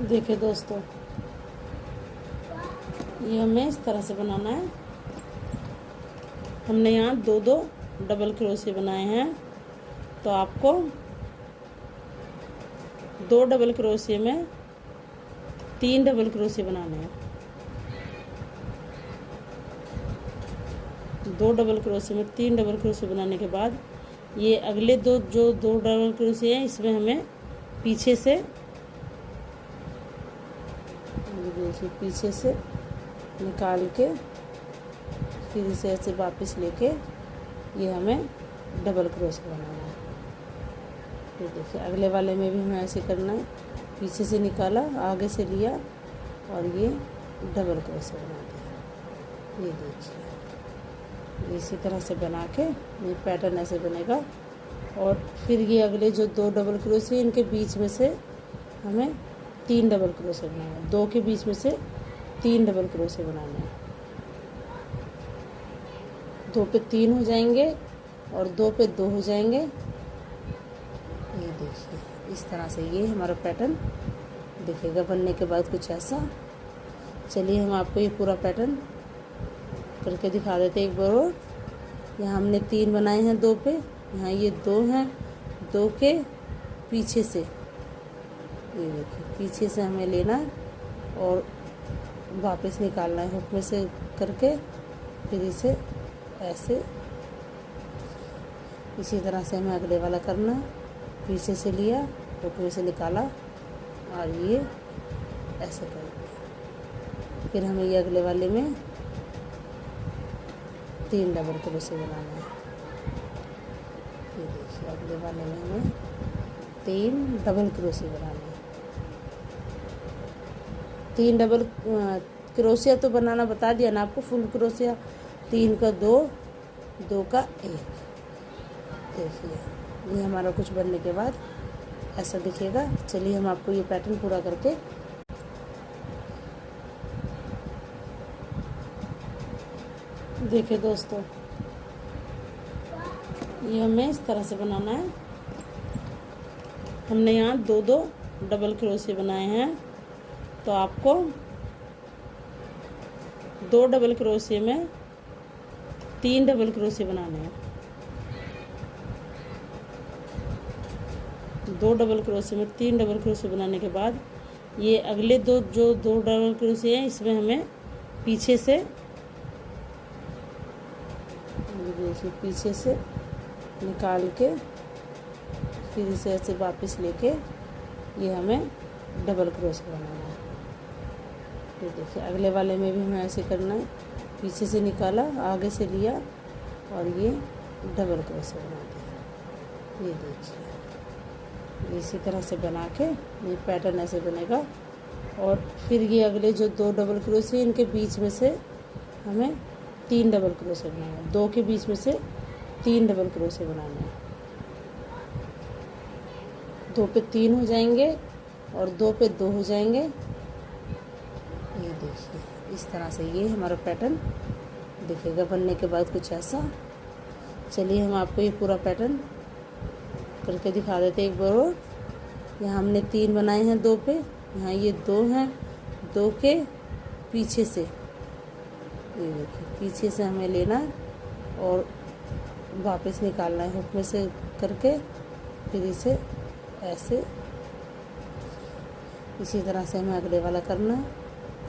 देखिए दोस्तों, ये हमें इस तरह से बनाना है। हमने यहाँ दो दो डबल क्रोशे बनाए हैं, तो आपको दो डबल क्रोशे में 3 डबल क्रोशे बनाने हैं। दो डबल क्रोशे में 3 डबल क्रोशे बनाने के बाद ये अगले दो डबल क्रोशे हैं, इसमें हमें पीछे से निकाल के फिर इसे ऐसे वापस लेके ये हमें डबल क्रोशे बनाना है। फिर देखिए अगले वाले में भी हमें ऐसे करना है, पीछे से निकाला, आगे से लिया और ये डबल क्रोशे बना दिया। ये देखिए इसी तरह से बना के ये पैटर्न ऐसे बनेगा। और फिर ये अगले जो दो डबल क्रोशे इनके बीच में से हमें 3 डबल क्रोशे बनाना है। दो के बीच में से 3 डबल क्रोशे बनाने हैं। 2 पे 3 हो जाएंगे और 2 पे 2 हो जाएंगे। ये देखिए इस तरह से ये हमारा पैटर्न दिखेगा बनने के बाद कुछ ऐसा। चलिए हम आपको ये पूरा पैटर्न करके दिखा देते एक बार और। यहाँ हमने 3 बनाए हैं 2 पे, यहाँ ये 2 हैं, 2 के पीछे से, ये देखिए पीछे से हमें लेना है और वापस निकालना है हुक में से करके, फिर इसे ऐसे इसी तरह से हमें अगले वाला करना है। पीछे से लिया, हुक में से निकाला और ये ऐसे कर दिया। फिर हमें ये अगले वाले में 3 डबल क्रोशे बनाना है। ये देखिए अगले वाले में हमें 3 डबल क्रोशे बनाना है। 3 डबल क्रोशिया तो बनाना बता दिया ना आपको, फुल क्रोशिया 3 का 2, 2 का 1। देखिए ये हमारा कुछ बनने के बाद ऐसा दिखेगा। चलिए हम आपको ये पैटर्न पूरा करके देखिए दोस्तों, ये हमें इस तरह से बनाना है। हमने यहाँ दो दो डबल क्रोशे बनाए हैं, तो आपको 2 डबल क्रोशे में 3 डबल क्रोशे बनाने हैं। 2 डबल क्रोशे में 3 डबल क्रोशे बनाने के बाद ये अगले दो डबल क्रोशे हैं, इसमें हमें पीछे से निकाल के फिर इसे ऐसे वापस लेके ये हमें डबल क्रोशे बनाना है। ये देखिए अगले वाले में भी हमें ऐसे करना है, पीछे से निकाला, आगे से लिया और ये डबल क्रोशे बना दिया। ये देखिए इसी तरह से बना के ये पैटर्न ऐसे बनेगा। और फिर ये अगले जो 2 डबल क्रोशे इनके बीच में से हमें 3 डबल क्रोशे बनाना है। 2 के बीच में से 3 डबल क्रोशे बनाना है। 2 पे 3 हो जाएंगे और 2 पे 2 हो जाएंगे। ये देखिए इस तरह से ये हमारा पैटर्न दिखेगा बनने के बाद कुछ ऐसा। चलिए हम आपको ये पूरा पैटर्न करके दिखा देते एक बार और। यहाँ हमने 3 बनाए हैं 2 पे, यहाँ ये 2 हैं, 2 के पीछे से, ये देखिए पीछे से हमें लेना है और वापस निकालना है हुक में से करके, फिर इसे ऐसे इसी तरह से हमें अगले वाला करना है।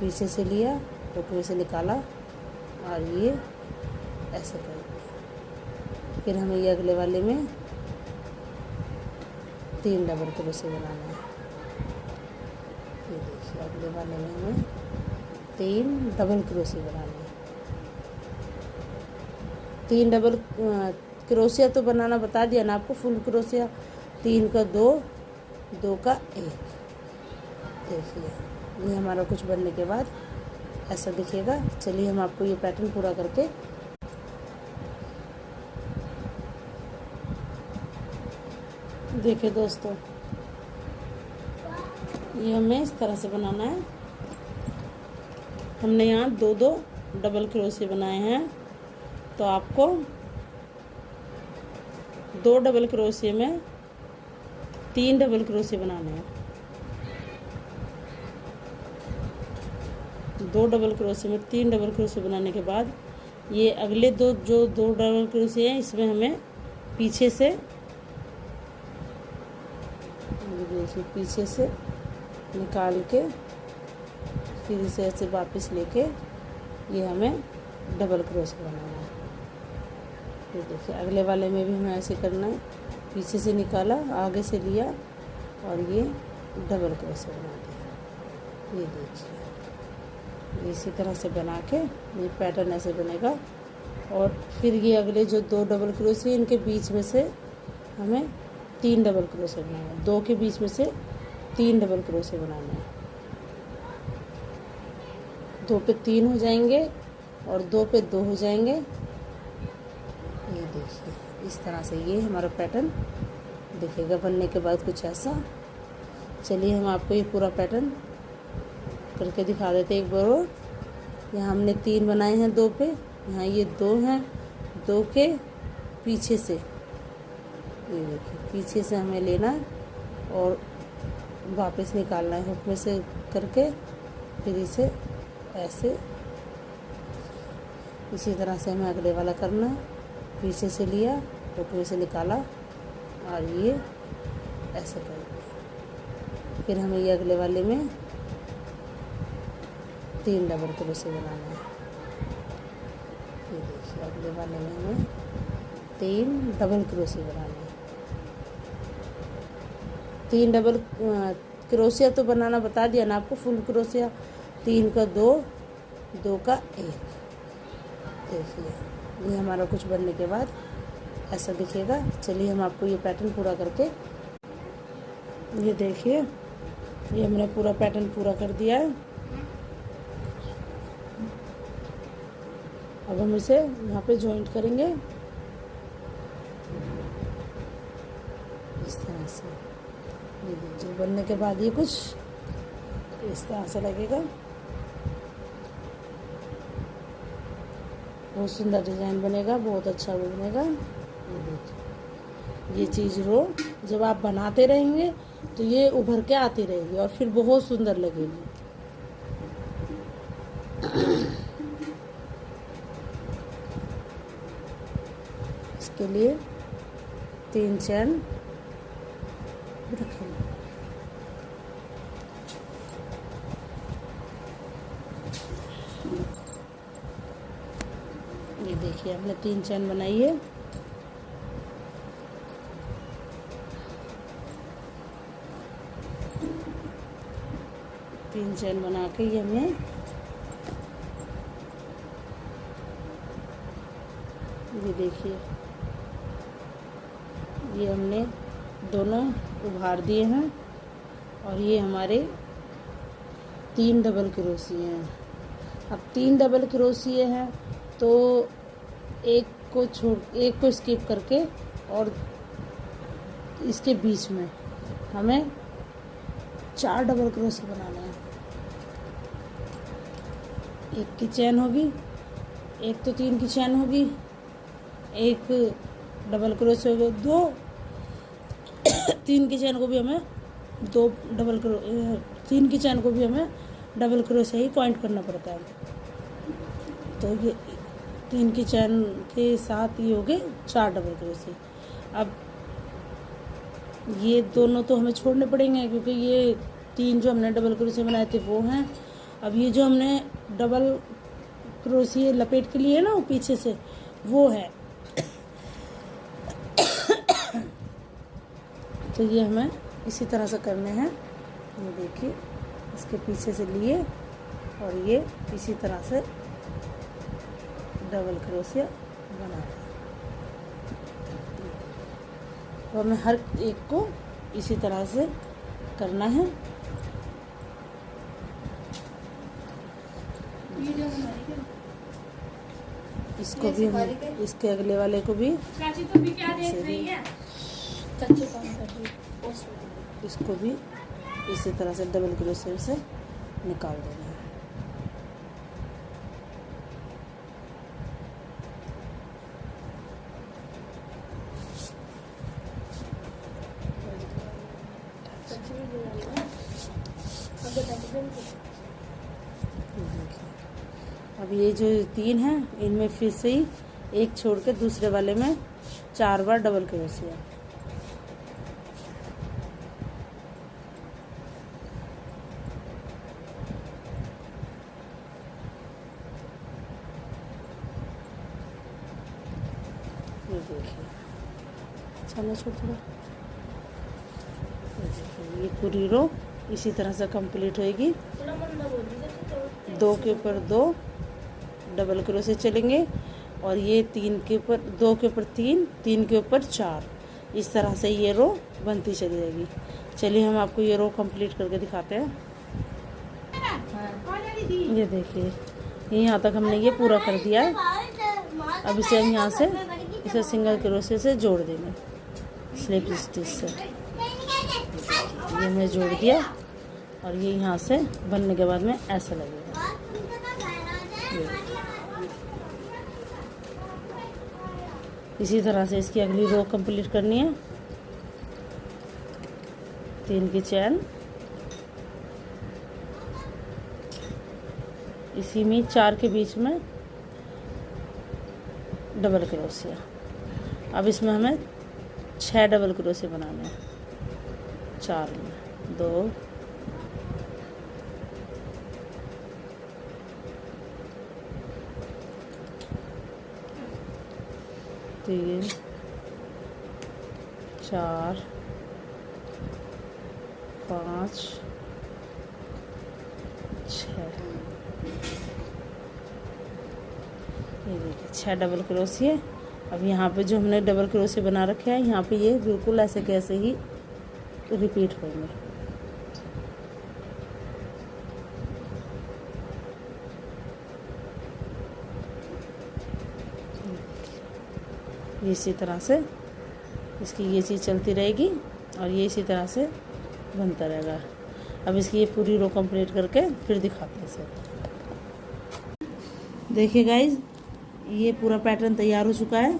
पीछे से लिया, हुक में से निकाला और ये ऐसे कर दिया। फिर हमें ये अगले वाले में 3 डबल क्रोशे बनाना है। ये देखिए अगले वाले में हमें 3 डबल क्रोशे बनाना है। 3 डबल क्रोशिया तो बनाना बता दिया ना आपको, फुल क्रोशिया 3 का 2, 2 का 1। देखिए ये हमारा कुछ बनने के बाद ऐसा दिखेगा। चलिए हम आपको ये पैटर्न पूरा करके देखिए दोस्तों, ये हमें इस तरह से बनाना है। हमने यहाँ 2 दो डबल क्रोशे बनाए हैं, तो आपको 2 डबल क्रोशे में 3 डबल क्रोशे बनाने हैं। 2 डबल क्रोशे में 3 डबल क्रोशे बनाने के बाद ये अगले दो डबल क्रोशे हैं, इसमें हमें पीछे से निकाल के फिर इसे ऐसे वापस लेके ये हमें डबल क्रोशे बनाना है। ये देखिए अगले वाले में भी हमें ऐसे करना है, पीछे से निकाला, आगे से लिया और ये डबल क्रोशे बना दिया। ये देखिए इसी तरह से बना के ये पैटर्न ऐसे बनेगा। और फिर ये अगले जो 2 डबल क्रोशे इनके बीच में से हमें 3 डबल क्रोशे बनाना है। 2 के बीच में से 3 डबल क्रोशे बनाना है। 2 पे 3 हो जाएंगे और 2 पे 2 हो जाएंगे। ये देखिए इस तरह से ये हमारा पैटर्न दिखेगा बनने के बाद कुछ ऐसा। चलिए हम आपको ये पूरा पैटर्न करके दिखा देते एक बार और। यहाँ हमने 3 बनाए हैं 2 पे, यहाँ ये 2 हैं, 2 के पीछे से ये देखिए पीछे से हमें लेना है और वापस निकालना है हुक में से करके, फिर इसे ऐसे इसी तरह से हमें अगले वाला करना है। पीछे से लिया, हुक में से निकाला और ये ऐसे कर दिया। फिर हमें ये अगले वाले में 3 डबल क्रोशे बनाना है। ये देखिए अगले वाले में हमें 3 डबल क्रोशे बनाना है। 3 डबल क्रोशिया तो बनाना बता दिया ना आपको, फुल क्रोशिया 3 का 2, 2 का 1। देखिए ये हमारा कुछ बनने के बाद ऐसा दिखेगा। चलिए हम आपको ये पैटर्न पूरा करके, ये देखिए ये हमने पूरा पैटर्न पूरा कर दिया है। अब हम इसे यहाँ पे जॉइंट करेंगे इस तरह से। ये देखिए बनने के बाद ये कुछ इस तरह से लगेगा। बहुत सुंदर डिज़ाइन बनेगा, बहुत अच्छा बनेगा। ये देखिए ये चीज़ रो जब आप बनाते रहेंगे तो ये उभर के आती रहेगी और फिर बहुत सुंदर लगेगी। इसके लिए 3 चैन रखेंगे। ये देखिए हमने 3 चैन बनाई है। तीन चैन बना के ये हमने ये देखिए ये हमने दोनों उभार दिए हैं और ये हमारे 3 डबल क्रोशिये हैं। अब 3 डबल क्रोशिये हैं तो एक को स्किप करके और इसके बीच में हमें 4 डबल क्रोशिये बनाना है। एक की चैन होगी, एक तो 3 की चैन होगी, एक डबल क्रोशिये होगा 2, 3 की चैन को भी हमें 3 की चैन को भी हमें डबल क्रोशिये ही पॉइंट करना पड़ता है। तो ये 3 की चैन के साथ ये हो गए 4 डबल क्रोशिये। अब ये दोनों तो हमें छोड़ने पड़ेंगे क्योंकि ये 3 जो हमने डबल क्रोशिये बनाए थे वो हैं। अब ये जो हमने डबल क्रोशिये लपेट के लिए ना वो पीछे से वो है। तो ये हमें इसी तरह से करने हैं। ये देखिए इसके पीछे से लिए और ये इसी तरह से डबल क्रोशिया बना दें। तो हमें हर एक को इसी तरह से करना है। इसको भी हम इसके अगले वाले को भी इसको भी इसी तरह से डबल क्रोशिया से निकाल देना है। ये देखिए, अब ये जो 3 हैं इनमें फिर से ही एक छोड़ के दूसरे वाले में 4 बार डबल क्रोशिया। ये देखिए, चलो छोटा, ये पूरी रो इसी तरह से कंप्लीट होएगी। 2 के ऊपर 2 डबल क्रोशे चलेंगे और ये 3 के ऊपर 2 के ऊपर 3, 3 के ऊपर 4, इस तरह से ये रो बनती चली जाएगी। चलिए हम आपको ये रो कंप्लीट करके दिखाते हैं। ये देखिए, ये यहाँ तक हमने ये पूरा कर दिया है। अब इसे हम यहाँ से इसे सिंगल क्रोशे से जोड़ देंगे स्लिप स्टिच से। ये हमने जोड़ दिया और ये यहाँ से बनने के बाद में ऐसा लगेगा। इसी तरह से इसकी अगली रो कंप्लीट करनी है। 3 की चैन, इसी में 4 के बीच में डबल क्रोशिया। अब इसमें हमें 6 डबल क्रोशिया बनाने हैं। 4 में 2, 3, 4, 5, 6। ये देखिए 6 डबल क्रोशिया। अब यहाँ पे जो हमने डबल क्रोशिया बना रखे हैं यहाँ पे ये बिल्कुल ऐसे कैसे ही रिपीट होंगे। इसी तरह से इसकी ये चीज़ चलती रहेगी और ये इसी तरह से बनता रहेगा। अब इसकी ये पूरी रो कंप्लीट करके फिर दिखाते हैं इसे। देखिए गाइज, ये पूरा पैटर्न तैयार हो चुका है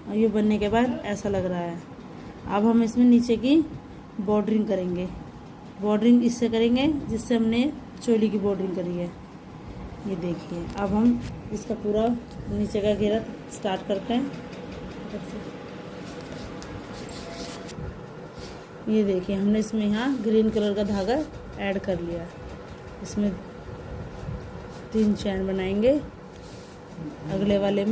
और ये बनने के बाद ऐसा लग रहा है। अब हम इसमें नीचे की बॉर्डरिंग करेंगे। बॉर्डरिंग इससे करेंगे जिससे हमने चोली की बॉर्डरिंग करी है। ये देखिए, अब हम इसका पूरा नीचे का घेरा स्टार्ट करते हैं। ये देखिए, हमने इसमें यहाँ ग्रीन कलर का धागा ऐड कर लिया। इसमें 3 चैन बनाएंगे। अगले वाले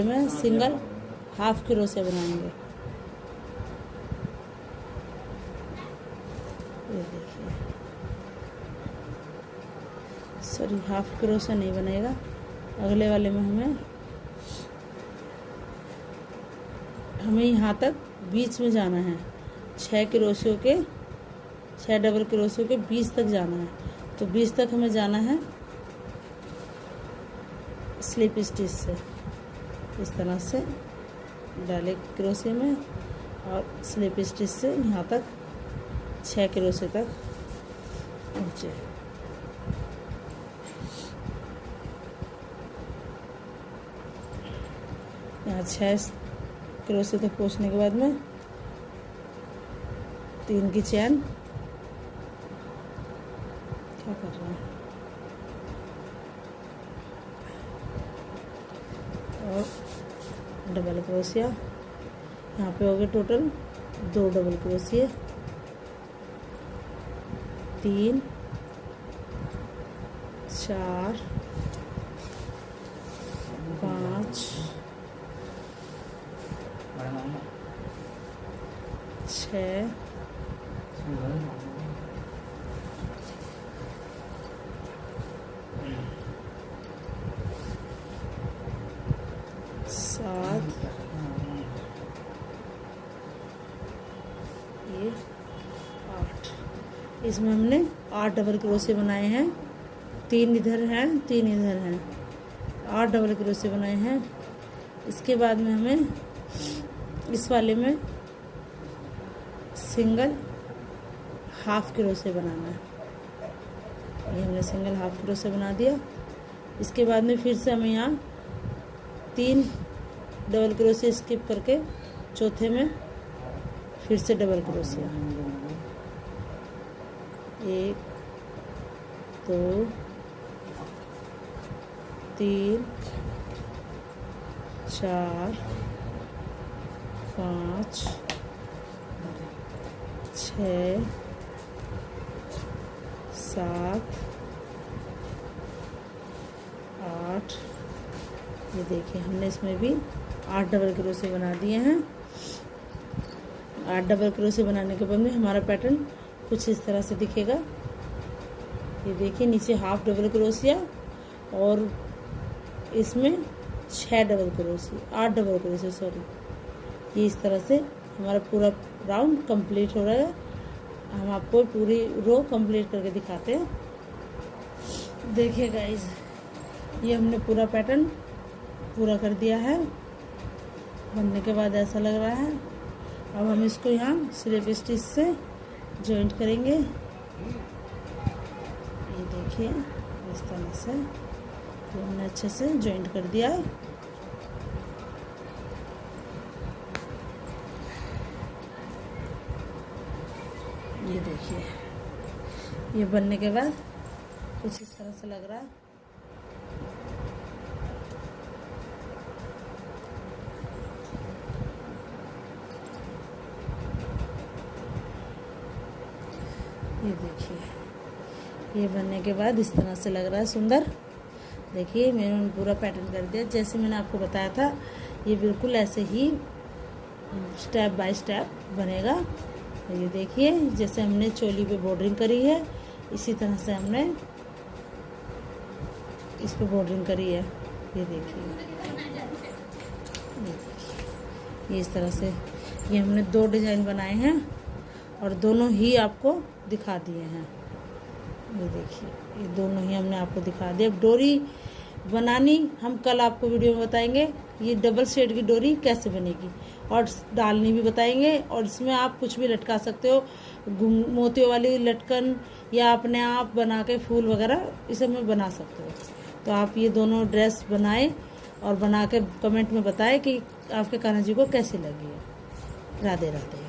में सिंगल हाफ क्रोशे बनाएंगे। ये देखिए, सॉरी, हाफ क्रोशा नहीं बनेगा। अगले वाले में हमें यहाँ तक बीच में जाना है। 6 क्रोशियों के 6 डबल क्रोशियों के बीच तक जाना है। तो बीच तक हमें जाना है स्लिप स्टिच से। इस तरह से डाले क्रोशे में और स्लिप स्टिच से यहाँ तक 6 क्रोशे तक पहुँचे। यहाँ 6 क्रोशे तक पहुँचने के बाद में 3 की चैन, क्या कर रहा है, और डबल क्रोशिया। यहाँ पे हो गए टोटल 2 डबल क्रोशिया, 3, 4, 5, 6, 7, ये 8। इसमें हमने 8 डबल क्रोशे बनाए हैं। 3 इधर हैं, 3 इधर हैं। 8 डबल क्रोशे बनाए हैं। इसके बाद में हमें इस वाले में सिंगल हाफ क्रोशे बनाना है। ये हमने सिंगल हाफ क्रोशे बना दिया। इसके बाद में फिर से हमें यहाँ 3 डबल क्रोशे स्किप करके चौथे में फिर से डबल क्रोशिया। 1 2 3 4 5 6 7 8। ये देखिए हमने इसमें भी 8 डबल क्रोशे बना दिए हैं। 8 डबल क्रोशे बनाने के बाद में हमारा पैटर्न कुछ इस तरह से दिखेगा। ये देखिए नीचे हाफ डबल क्रोशिया और इसमें 6 double crochet 8 double crochet sorry. ये इस तरह से हमारा पूरा राउंड कंप्लीट हो रहा है। हम आपको पूरी रो कंप्लीट करके दिखाते हैं। देखिए गाइज, ये हमने पूरा पैटर्न पूरा कर दिया है। बनने के बाद ऐसा लग रहा है। अब हम इसको यहाँ स्लिप स्टिच से जॉइंट करेंगे। ये देखिए इस तरह से तो हमने अच्छे से जॉइंट कर दिया है। ये देखिए ये बनने के बाद कुछ इस तरह से लग रहा है। ये देखिए ये बनने के बाद इस तरह से लग रहा है सुंदर। देखिए मैंने पूरा पैटर्न कर दिया जैसे मैंने आपको बताया था। ये बिल्कुल ऐसे ही स्टेप बाय स्टेप बनेगा। ये देखिए जैसे हमने चोली पे बॉर्डरिंग करी है इसी तरह से हमने इस पे बॉर्डरिंग करी है। ये देखिए ये इस तरह से ये हमने 2 डिज़ाइन बनाए हैं और दोनों ही आपको दिखा दिए हैं। ये देखिए ये दोनों ही हमने आपको दिखा दिया। अब डोरी बनानी हम कल आपको वीडियो में बताएंगे। ये डबल शेड की डोरी कैसे बनेगी और डालनी भी बताएंगे। और इसमें आप कुछ भी लटका सकते हो, मोतियों वाली लटकन या अपने आप बना के फूल वगैरह इसे में बना सकते हो। तो आप ये दोनों ड्रेस बनाएं और बना के कमेंट में बताएं कि आपके कान्हा जी को कैसी लगी है। राधे राधे।